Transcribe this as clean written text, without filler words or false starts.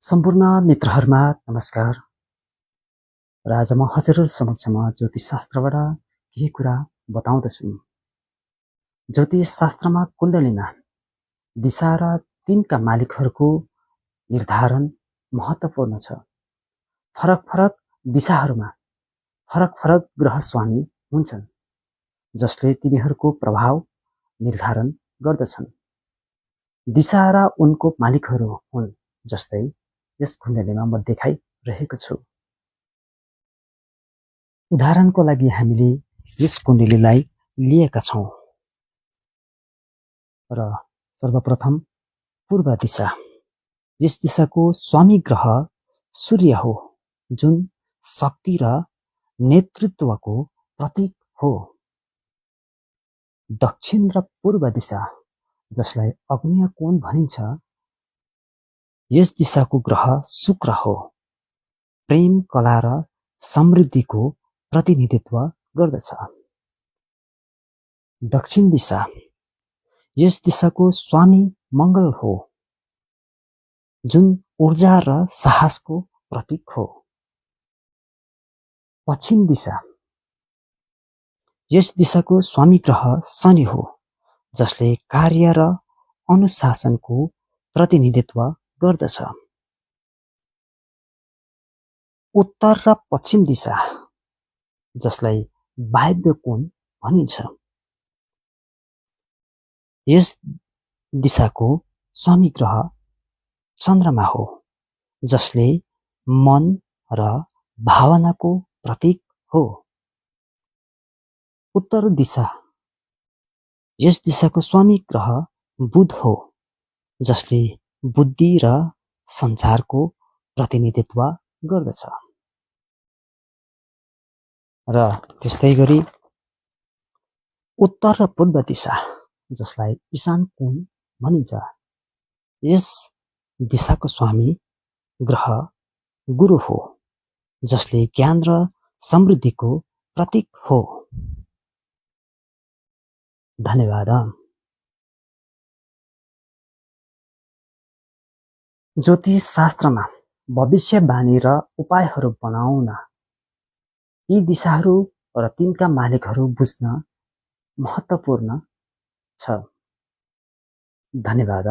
सम्पूर्ण मित्रहरूमा नमस्कार। र आज म हजुरहरु समक्षमा ज्योतिष शास्त्रबाट केही कुरा बताउँदछु। ज्योतिष शास्त्रमा कुण्डलीमा दिशा र तिनका मालिकहरूको निर्धारण महत्त्वपूर्ण छ। फरक फरक दिशाहरूमा फरक फरक ग्रह स्वामी हुन्छन् जसले तिनीहरूको प्रभाव निर्धारण गर्दछन्। दिशा र उनको मालिकहरू हुन् जस्तै यस कुण्डलीमा म देखाइरहेको छु। उदाहरणको लागि हामीले यस कुण्डलीलाई लिएका छौं र सर्वप्रथम पूर्व दिशा। यस दिशाको स्वामी ग्रह सूर्य हो जुन शक्ति र नेतृत्वको प्रतीक हो। दक्षिण र पूर्व दिशा जसलाई अग्नेय कोण भनिन्छ, यस दिशाको ग्रह शुक्र हो, प्रेम, कला र समृद्धिको प्रतिनिधित्व गर्दछ। दक्षिण दिशा। यस दिशाको स्वामी मंगल हो जुन ऊर्जा र साहसको प्रतीक हो। पश्चिम दिशा। यस दिशाको स्वामी ग्रह शनि हो जसले कार्य र अनुशासनको प्रतिनिधित्व गर्दछ। उत्तर र पश्चिम दिशा जसलाई वायव्य कोण भनिन्छ, यस दिशाको स्वामी ग्रह चन्द्रमा हो जसले मन र भावनाको प्रतीक हो। उत्तर दिशा। यस दिशाको स्वामी ग्रह बुध हो जसले बुद्धि र संचारको प्रतिनिधित्व गर्दछ। र त्यस्तै गरी उत्तर र पूर्व दिशा जसलाई ईशान कोण भनिन्छ, यस दिशाको स्वामी ग्रह गुरु हो जसले ज्ञान र समृद्धिको प्रतीक हो। धन्यवाद। ज्योतिष शास्त्रमा भविष्यवाणी र उपायहरू बनाउन यी दिशाहरू र तिनका मालिकहरू बुझ्न महत्त्वपूर्ण छ। धन्यवाद।